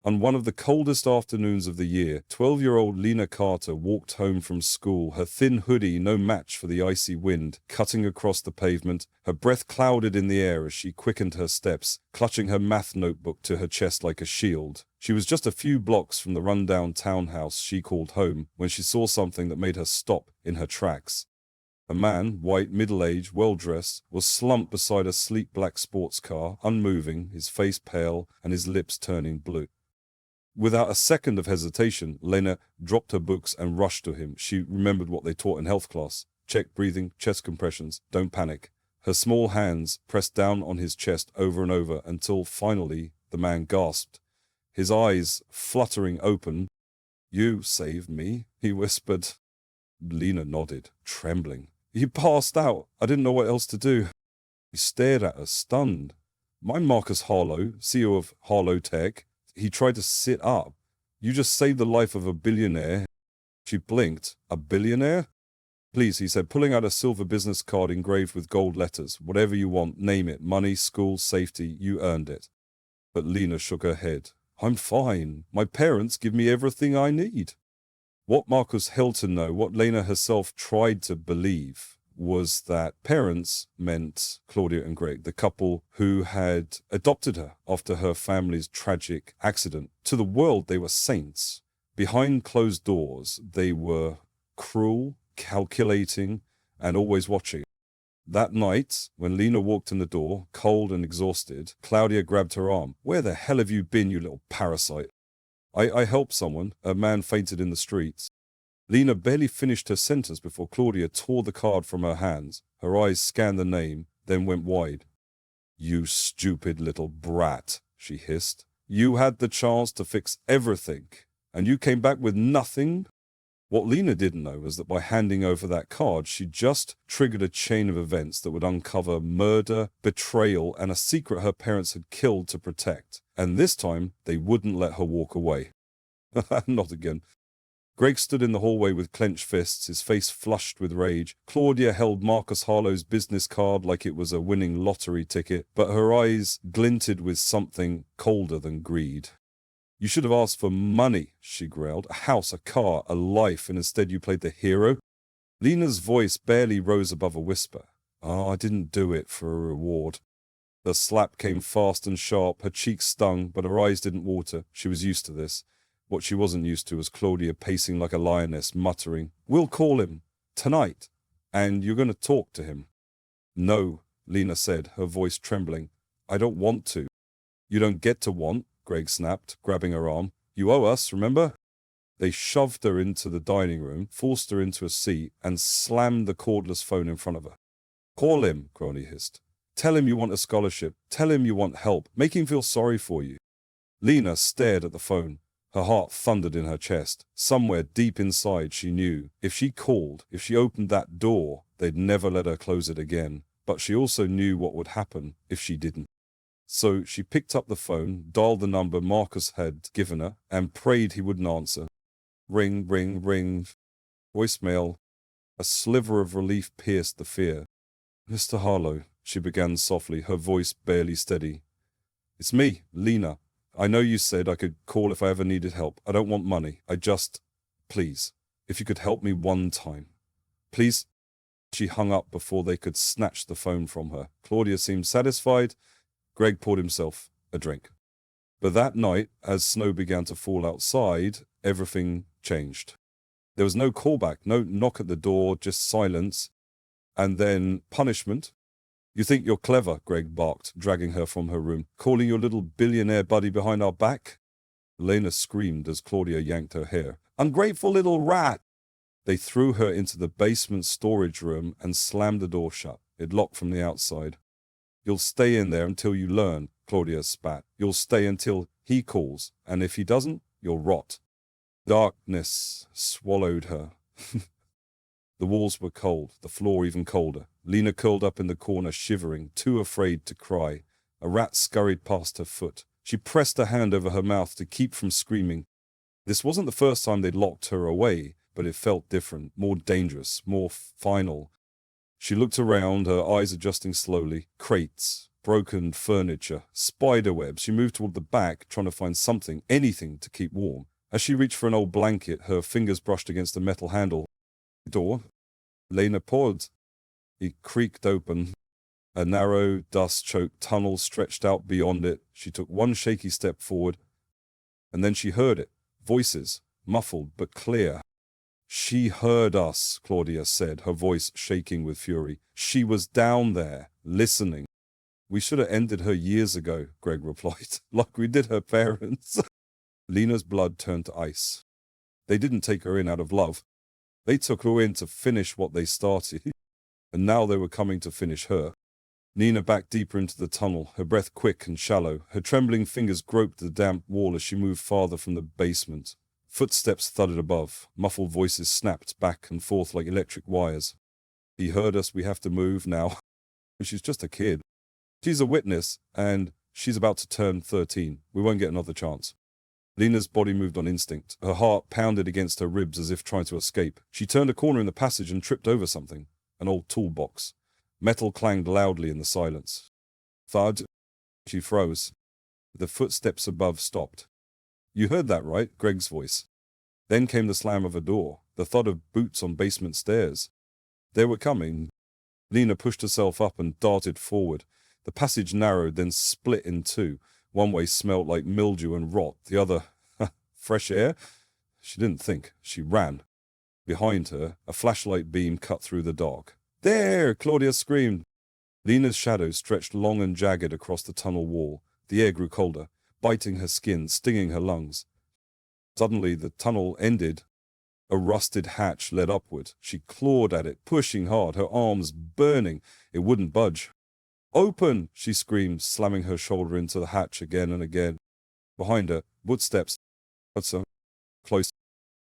On one of the coldest afternoons of the year, 12-year-old Lena Carter walked home from school, her thin hoodie no match for the icy wind, cutting across the pavement, her breath clouded in the air as she quickened her steps, clutching her math notebook to her chest like a shield. She was just a few blocks from the rundown townhouse she called home when she saw something that made her stop in her tracks. A man, white, middle-aged, well-dressed, was slumped beside a sleek black sports car, unmoving, his face pale and his lips turning blue. Without a second of hesitation, Lena dropped her books and rushed to him. She remembered what they taught in health class. Check breathing, chest compressions, don't panic. Her small hands pressed down on his chest over and over until finally the man gasped, his eyes fluttering open. "You saved me," he whispered. Lena nodded, trembling. "You passed out. I didn't know what else to do." He stared at her, stunned. "I'm Marcus Harlow, CEO of Harlow Tech." He tried to sit up. "You just saved the life of a billionaire." She blinked. "A billionaire?" "Please," he said, pulling out a silver business card engraved with gold letters. "Whatever you want, name it. Money, school, safety. You earned it." But Lena shook her head. "I'm fine. My parents give me everything I need." What Marcus held to know, what Lena herself tried to believe, was that parents meant Claudia and Greg, the couple who had adopted her after her family's tragic accident. To the world, they were saints. Behind closed doors, they were cruel, calculating, and always watching. That night, when Lena walked in the door, cold and exhausted, Claudia grabbed her arm. "Where the hell have you been, you little parasite?" I helped someone. A man fainted in the streets." Lena barely finished her sentence before Claudia tore the card from her hands. Her eyes scanned the name, then went wide. "You stupid little brat," she hissed. "You had the chance to fix everything, and you came back with nothing?" What Lena didn't know was that by handing over that card, she just triggered a chain of events that would uncover murder, betrayal, and a secret her parents had killed to protect. And this time, they wouldn't let her walk away. Not again. Greg stood in the hallway with clenched fists, his face flushed with rage. Claudia held Marcus Harlow's business card like it was a winning lottery ticket, but her eyes glinted with something colder than greed. "You should have asked for money," she growled. "A house, a car, a life, and instead you played the hero." Lena's voice barely rose above a whisper. "Oh, I didn't do it for a reward." The slap came fast and sharp. Her cheeks stung, but her eyes didn't water. She was used to this. What she wasn't used to was Claudia pacing like a lioness, muttering, "We'll call him. Tonight. And you're going to talk to him." "No," Lena said, her voice trembling. "I don't want to." "You don't get to want," Greg snapped, grabbing her arm. "You owe us, remember?" They shoved her into the dining room, forced her into a seat, and slammed the cordless phone in front of her. "Call him," Crony hissed. "Tell him you want a scholarship. Tell him you want help. Make him feel sorry for you." Lena stared at the phone. Her heart thundered in her chest. Somewhere deep inside she knew, if she called, if she opened that door, they'd never let her close it again. But she also knew what would happen if she didn't. So she picked up the phone, dialed the number Marcus had given her, and prayed he wouldn't answer. Ring, ring, ring. Voicemail. A sliver of relief pierced the fear. "Mr. Harlow," she began softly, her voice barely steady. "It's me, Lena. I know you said I could call if I ever needed help. I don't want money. Please, if you could help me one time. Please." She hung up before they could snatch the phone from her. Claudia seemed satisfied. Greg poured himself a drink. But that night, as snow began to fall outside, everything changed. There was no callback, no knock at the door, just silence. And then punishment. "You think you're clever," Greg barked, dragging her from her room. "Calling your little billionaire buddy behind our back?" Lena screamed as Claudia yanked her hair. "Ungrateful little rat!" They threw her into the basement storage room and slammed the door shut. It locked from the outside. "You'll stay in there until you learn," Claudia spat. "You'll stay until he calls, and if he doesn't, you'll rot." Darkness swallowed her. The walls were cold, the floor even colder. Lena curled up in the corner, shivering, too afraid to cry. A rat scurried past her foot. She pressed her hand over her mouth to keep from screaming. This wasn't the first time they'd locked her away, but it felt different, more dangerous, more final. She looked around, her eyes adjusting slowly. Crates, broken furniture, spiderwebs. She moved toward the back, trying to find something, anything to keep warm. As she reached for an old blanket, her fingers brushed against the metal handle. Door. Lena paused. It creaked open. A narrow, dust-choked tunnel stretched out beyond it. She took one shaky step forward, and then she heard it. Voices, muffled but clear. She heard us, Claudia said, her voice shaking with fury. She was down there, listening. We should have ended her years ago, Greg replied, like we did her parents. Lena's blood turned to ice. They didn't take her in out of love. They took her in to finish what they started, and now they were coming to finish her. Nina backed deeper into the tunnel, her breath quick and shallow. Her trembling fingers groped the damp wall as she moved farther from the basement. Footsteps thudded above. Muffled voices snapped back and forth like electric wires. He heard us. We have to move now. She's just a kid. She's a witness, and she's about to turn 13. We won't get another chance. Lena's body moved on instinct. Her heart pounded against her ribs as if trying to escape. She turned a corner in the passage and tripped over something. An old toolbox. Metal clanged loudly in the silence. Thud. She froze. The footsteps above stopped. You heard that right, Greg's voice. Then came the slam of a door, the thud of boots on basement stairs. They were coming. Lena pushed herself up and darted forward. The passage narrowed, then split in two. One way smelled like mildew and rot, the other, fresh air? She didn't think. She ran. Behind her, a flashlight beam cut through the dark. There! Claudia screamed. Lena's shadow stretched long and jagged across the tunnel wall. The air grew colder, biting her skin, stinging her lungs. Suddenly, the tunnel ended. A rusted hatch led upward. She clawed at it, pushing hard, her arms burning. It wouldn't budge. Open! She screamed, slamming her shoulder into the hatch again and again. Behind her, footsteps. Close.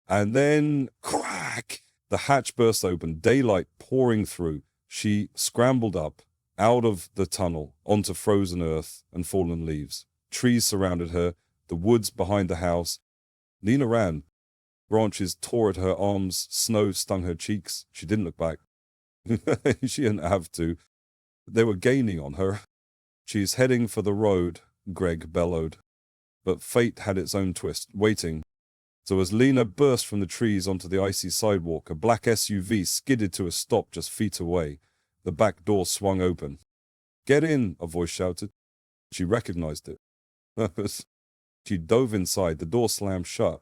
And then, crack! The hatch burst open, daylight pouring through. She scrambled up, out of the tunnel, onto frozen earth and fallen leaves. Trees surrounded her, the woods behind the house. Lena ran. Branches tore at her arms, snow stung her cheeks. She didn't look back. She didn't have to. They were gaining on her. She's heading for the road, Greg bellowed. But fate had its own twist, waiting. So as Lena burst from the trees onto the icy sidewalk, a black SUV skidded to a stop just feet away. The back door swung open. Get in, a voice shouted. She recognized it. She dove inside. The door slammed shut.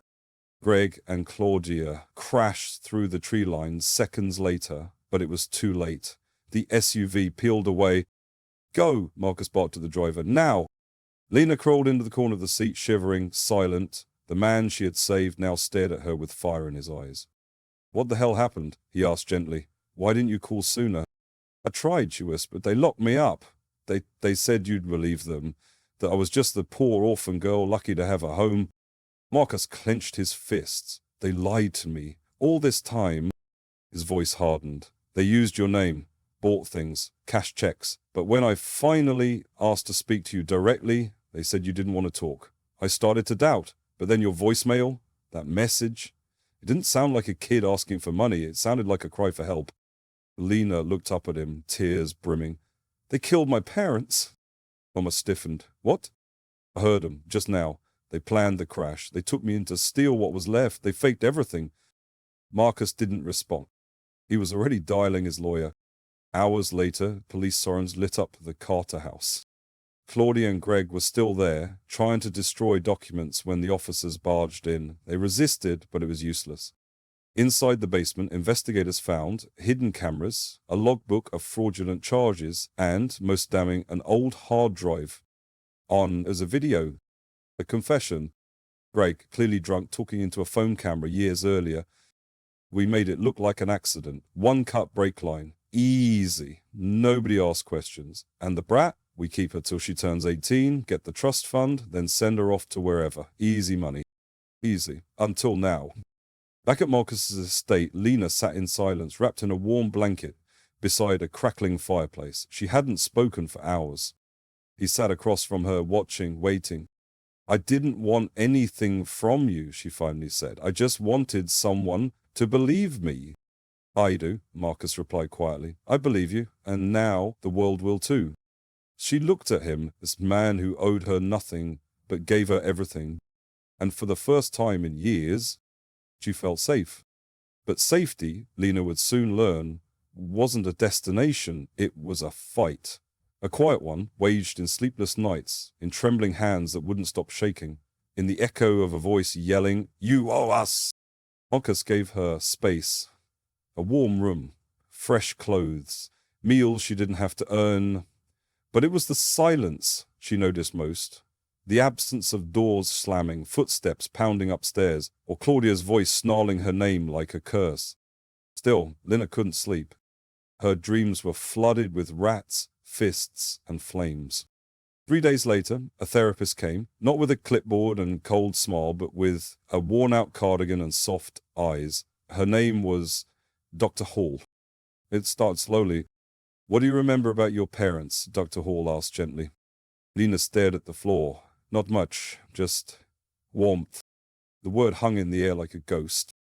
Greg and Claudia crashed through the tree lines seconds later, but it was too late. The SUV peeled away. Go, Marcus barked at the driver. Now! Lena crawled into the corner of the seat, shivering, silent. The man she had saved now stared at her with fire in his eyes. What the hell happened? He asked gently. Why didn't you call sooner? I tried, she whispered. They locked me up. They said you'd relieve them, that I was just the poor orphan girl lucky to have a home. Marcus clenched his fists. They lied to me. All this time. His voice hardened. They used your name, bought things, cashed checks. But when I finally asked to speak to you directly, they said you didn't want to talk. I started to doubt. But then your voicemail, that message, it didn't sound like a kid asking for money. It sounded like a cry for help. Lena looked up at him, tears brimming. They killed my parents. Thomas stiffened. What? I heard them, just now. They planned the crash. They took me in to steal what was left. They faked everything. Marcus didn't respond. He was already dialing his lawyer. Hours later, police sirens lit up the Carter house. Claudia and Greg were still there, trying to destroy documents when the officers barged in. They resisted, but it was useless. Inside the basement, investigators found hidden cameras, a logbook of fraudulent charges, and, most damning, an old hard drive. On as a video. A confession. Greg, clearly drunk, talking into a phone camera years earlier. We made it look like an accident. One cut brake line. Easy. Nobody asked questions. And the brat? We keep her till she turns 18, get the trust fund, then send her off to wherever. Easy money. Easy. Until now. Back at Marcus's estate, Lena sat in silence, wrapped in a warm blanket, beside a crackling fireplace. She hadn't spoken for hours. He sat across from her, watching, waiting. I didn't want anything from you, she finally said. I just wanted someone to believe me. I do, Marcus replied quietly. I believe you, and now the world will too. She looked at him, this man who owed her nothing but gave her everything. And for the first time in years, she felt safe. But safety, Lena would soon learn, wasn't a destination, it was a fight. A quiet one, waged in sleepless nights, in trembling hands that wouldn't stop shaking, in the echo of a voice yelling, "You owe us!" Marcus gave her space, a warm room, fresh clothes, meals she didn't have to earn. But it was the silence she noticed most. The absence of doors slamming, footsteps pounding upstairs, or Claudia's voice snarling her name like a curse. Still, Lena couldn't sleep. Her dreams were flooded with rats, fists, and flames. 3 days later, a therapist came, not with a clipboard and cold smile, but with a worn-out cardigan and soft eyes. Her name was Dr. Hall. It started slowly. "What do you remember about your parents?" Dr. Hall asked gently. Lena stared at the floor. Not much, just warmth. The word hung in the air like a ghost.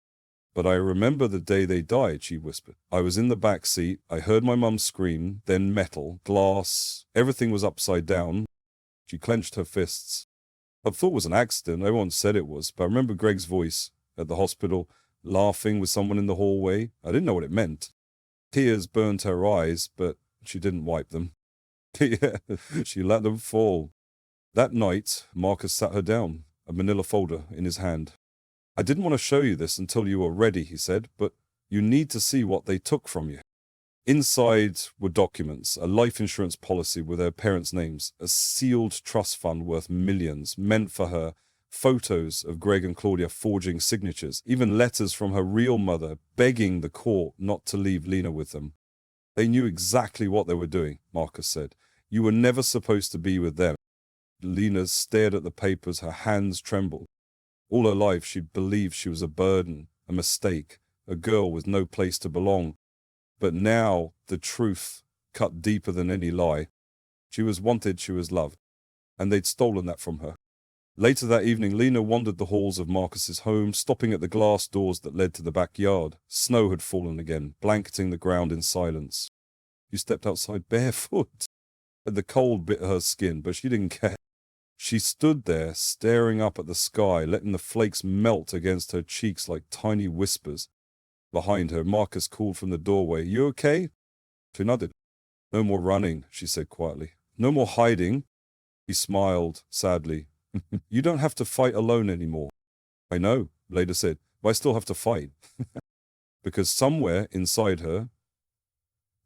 "But I remember the day they died," she whispered. "I was in the back seat. I heard my mum scream, then metal, glass. Everything was upside down." She clenched her fists. "I thought it was an accident. Everyone said it was. But I remember Greg's voice at the hospital, laughing with someone in the hallway. I didn't know what it meant." Tears burned her eyes, but she didn't wipe them. Yeah, she let them fall. That night, Marcus sat her down, a manila folder in his hand. "I didn't want to show you this until you were ready," he said, "but you need to see what they took from you." Inside were documents, a life insurance policy with her parents' names, a sealed trust fund worth millions, meant for her, photos of Greg and Claudia forging signatures, even letters from her real mother begging the court not to leave Lena with them. "They knew exactly what they were doing," Marcus said. "You were never supposed to be with them." Lena stared at the papers, her hands trembled. All her life she'd believed she was a burden, a mistake, a girl with no place to belong. But now the truth cut deeper than any lie. She was wanted, she was loved, and they'd stolen that from her. Later that evening, Lena wandered the halls of Marcus's home, stopping at the glass doors that led to the backyard. Snow had fallen again, blanketing the ground in silence. You stepped outside barefoot. The cold bit her skin, but she didn't care. She stood there, staring up at the sky, letting the flakes melt against her cheeks like tiny whispers. Behind her, Marcus called from the doorway, "You okay?" She nodded. "No more running," she said quietly. "No more hiding." He smiled sadly. "You don't have to fight alone anymore." "I know," Leda said, "but I still have to fight." Because somewhere inside her,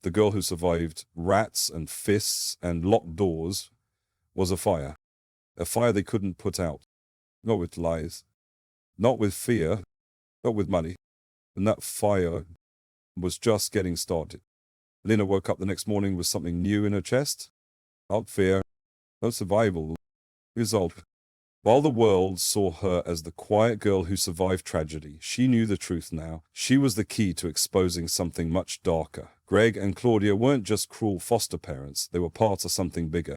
the girl who survived rats and fists and locked doors was a fire. A fire they couldn't put out. Not with lies. Not with fear. Not with money. And that fire was just getting started. Lena woke up the next morning with something new in her chest. Not fear. Not survival. Resolve. While the world saw her as the quiet girl who survived tragedy, she knew the truth now. She was the key to exposing something much darker. Greg and Claudia weren't just cruel foster parents. They were part of something bigger.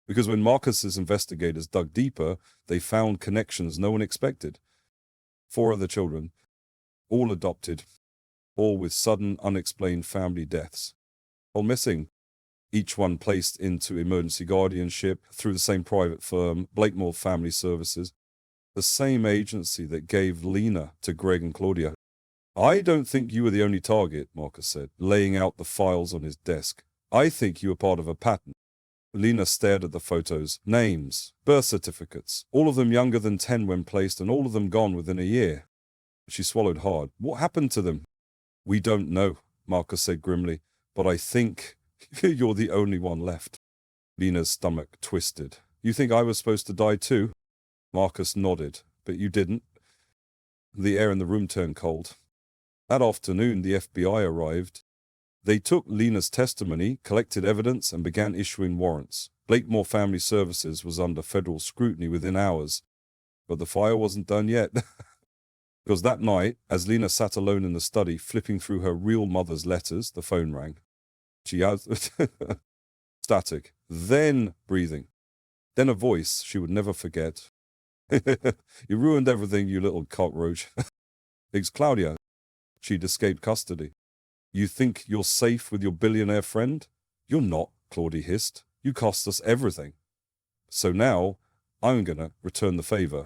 Because when Marcus's investigators dug deeper, they found connections no one expected. 4 other children, all adopted, all with sudden, unexplained family deaths. All missing. Each one placed into emergency guardianship through the same private firm, Blakemore Family Services, the same agency that gave Lena to Greg and Claudia. "I don't think you were the only target," Marcus said, laying out the files on his desk. "I think you were part of a pattern." Lena stared at the photos. Names, birth certificates, all of them younger than 10 when placed and all of them gone within a year. She swallowed hard. "What happened to them?" "We don't know," Marcus said grimly, "but I think you're the only one left." Lena's stomach twisted. "You think I was supposed to die too?" Marcus nodded. "But you didn't." The air in the room turned cold. That afternoon, the FBI arrived. They took Lena's testimony, collected evidence, and began issuing warrants. Blakemore Family Services was under federal scrutiny within hours. But the fire wasn't done yet. Because that night, as Lena sat alone in the study, flipping through her real mother's letters, the phone rang. She had static, then breathing, then a voice she would never forget. "You ruined everything, you little cockroach." It's Claudia. She'd escaped custody. "You think you're safe with your billionaire friend?" "You're not," Claudia hissed. You cost us everything. So now, I'm gonna return the favor.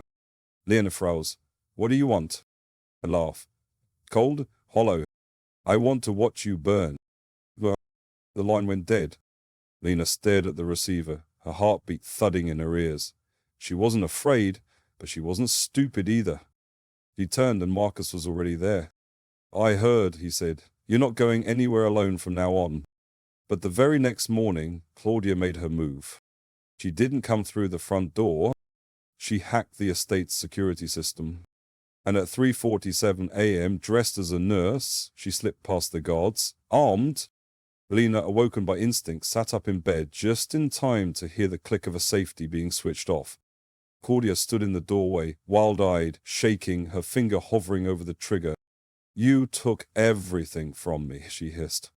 Lena frows. What do you want? I laugh. Cold? Hollow. I want to watch you burn. Well, the line went dead. Lena stared at the receiver, her heartbeat thudding in her ears. She wasn't afraid, but she wasn't stupid either. He turned and Marcus was already there. I heard, he said. You're not going anywhere alone from now on. But the very next morning, Claudia made her move. She didn't come through the front door. She hacked the estate's security system. And at 3:47 a.m., dressed as a nurse, she slipped past the guards. Armed, Lena, awoken by instinct, sat up in bed just in time to hear the click of a safety being switched off. Claudia stood in the doorway, wild-eyed, shaking, her finger hovering over the trigger. You took everything from me, she hissed.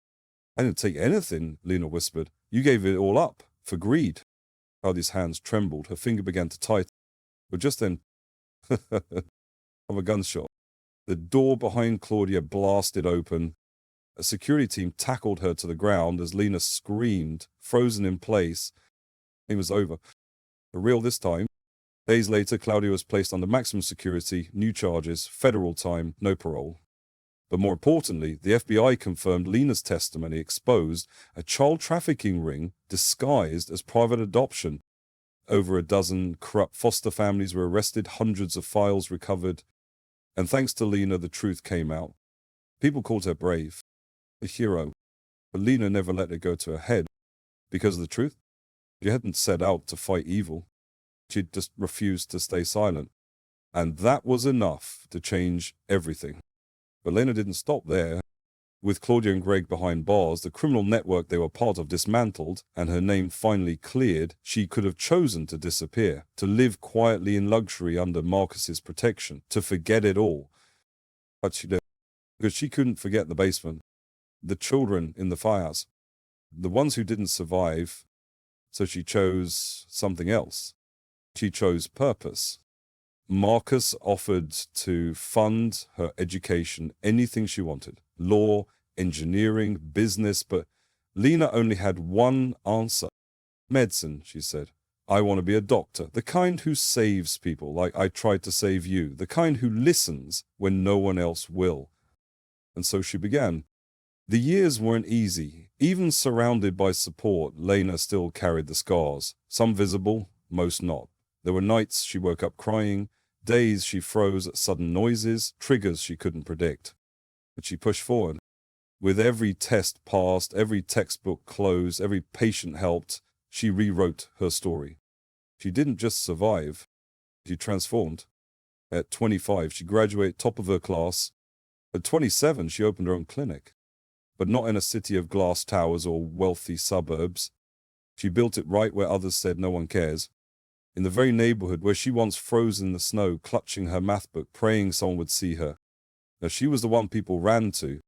I didn't take anything, Lena whispered. You gave it all up, for greed. Claudia's hands trembled, her finger began to tighten. But just then, of a gunshot. The door behind Claudia blasted open. A security team tackled her to the ground as Lena screamed, frozen in place. It was over. For real this time. Days later, Claudia was placed under maximum security, new charges, federal time, no parole. But more importantly, the FBI confirmed Lena's testimony exposed a child trafficking ring disguised as private adoption. Over a dozen corrupt foster families were arrested, hundreds of files recovered. And thanks to Lena, the truth came out. People called her brave, a hero. But Lena never let it go to her head. Because of the truth, she hadn't set out to fight evil. She'd just refused to stay silent. And that was enough to change everything. But Lena didn't stop there. With Claudia and Greg behind bars, the criminal network they were part of dismantled, and her name finally cleared, she could have chosen to disappear, to live quietly in luxury under Marcus's protection, to forget it all. But she didn't, because she couldn't forget the basement, the children in the firehouse, the ones who didn't survive, so she chose something else. She chose purpose. Marcus offered to fund her education, anything she wanted. Law, engineering, business, but Lena only had one answer. Medicine, she said. I want to be a doctor, the kind who saves people like I tried to save you, the kind who listens when no one else will. And so she began. The years weren't easy. Even surrounded by support, Lena still carried the scars, some visible, most not. There were nights she woke up crying, days she froze at sudden noises, triggers she couldn't predict. But she pushed forward. With every test passed, every textbook closed, every patient helped, she rewrote her story. She didn't just survive, she transformed. At 25, she graduated top of her class. At 27, she opened her own clinic. But not in a city of glass towers or wealthy suburbs. She built it right where others said no one cares. In the very neighborhood where she once froze in the snow, clutching her math book, praying someone would see her. Now she was the one people ran to.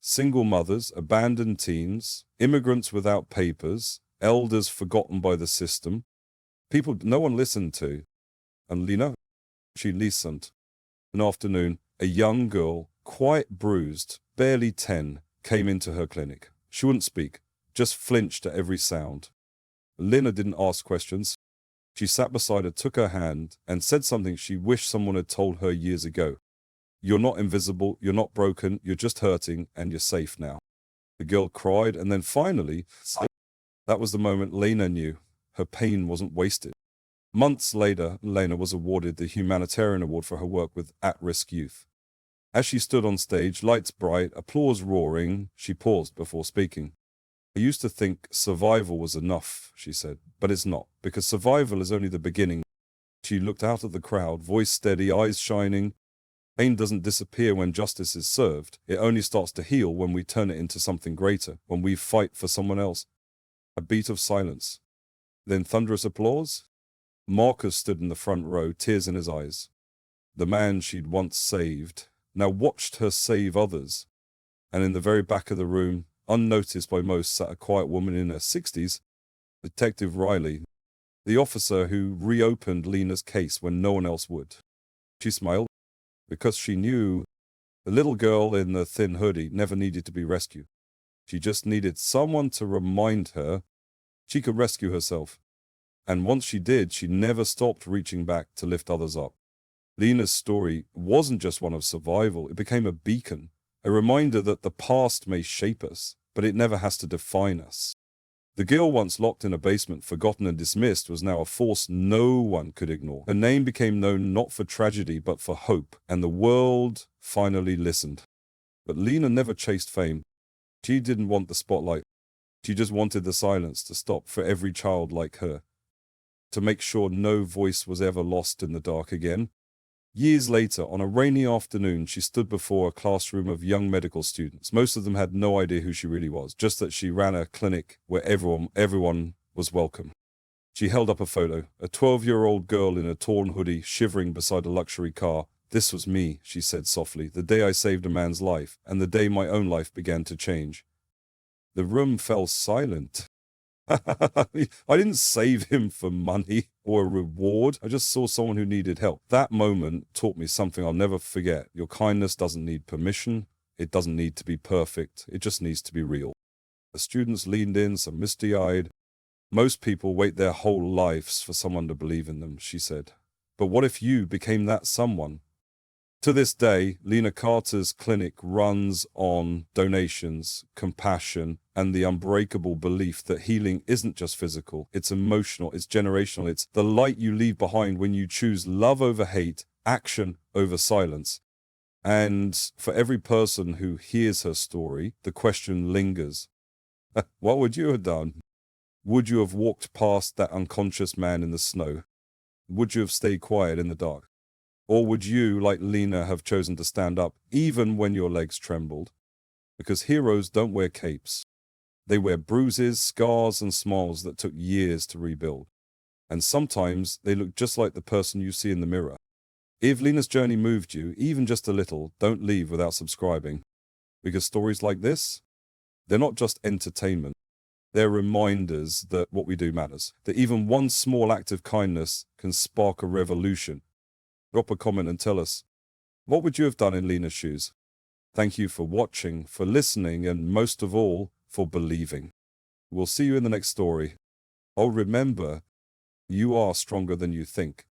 Single mothers, abandoned teens, immigrants without papers, elders forgotten by the system, people no one listened to. And Lena, she listened. An afternoon, a young girl, quite bruised, barely 10, came into her clinic. She wouldn't speak, just flinched at every sound. Lena didn't ask questions. She sat beside her, took her hand, and said something she wished someone had told her years ago. You're not invisible, you're not broken, you're just hurting, and you're safe now. The girl cried, and then finally, that was the moment Lena knew her pain wasn't wasted. Months later, Lena was awarded the Humanitarian Award for her work with at-risk youth. As she stood on stage, lights bright, applause roaring, she paused before speaking. I used to think survival was enough, she said, but it's not, because survival is only the beginning. She looked out at the crowd, voice steady, eyes shining. Pain doesn't disappear when justice is served. It only starts to heal when we turn it into something greater, when we fight for someone else. A beat of silence. Then thunderous applause. Marcus stood in the front row, tears in his eyes. The man she'd once saved now watched her save others. And in the very back of the room, unnoticed by most, sat a quiet woman in her 60s, Detective Riley, the officer who reopened Lena's case when no one else would. She smiled, because she knew the little girl in the thin hoodie never needed to be rescued. She just needed someone to remind her She could rescue herself. And once she did, she never stopped reaching back to lift others up. Lena's story wasn't just one of survival, it became a beacon, a reminder that the past may shape us, but it never has to define us. The girl once locked in a basement, forgotten and dismissed, was now a force no one could ignore. Her name became known not for tragedy, but for hope, and the world finally listened. But Lena never chased fame. She didn't want the spotlight. She just wanted the silence to stop for every child like her, to make sure no voice was ever lost in the dark again. Years later, on a rainy afternoon, she stood before a classroom of young medical students. Most of them had no idea who she really was, just that she ran a clinic where everyone was welcome. She held up a photo, a 12-year-old girl in a torn hoodie shivering beside a luxury car. "This was me," she said softly, "the day I saved a man's life, and the day my own life began to change." The room fell silent. I didn't save him for money or a reward. I just saw someone who needed help. That moment taught me something I'll never forget. Your kindness doesn't need permission. It doesn't need to be perfect. It just needs to be real. The students leaned in, some misty-eyed. "Most people wait their whole lives for someone to believe in them," she said. "But what if you became that someone?" To this day, Lena Carter's clinic runs on donations, compassion, and the unbreakable belief that healing isn't just physical, it's emotional, it's generational, it's the light you leave behind when you choose love over hate, action over silence. And for every person who hears her story, the question lingers. What would you have done? Would you have walked past that unconscious man in the snow? Would you have stayed quiet in the dark? Or would you, like Lena, have chosen to stand up even when your legs trembled? Because heroes don't wear capes. They wear bruises, scars, and smiles that took years to rebuild. And sometimes they look just like the person you see in the mirror. If Lena's journey moved you, even just a little, don't leave without subscribing. Because stories like this, they're not just entertainment. They're reminders that what we do matters. That even one small act of kindness can spark a revolution. Drop a comment and tell us, what would you have done in Lena's shoes? Thank you for watching, for listening, and most of all, for believing. We'll see you in the next story. Oh, remember, you are stronger than you think.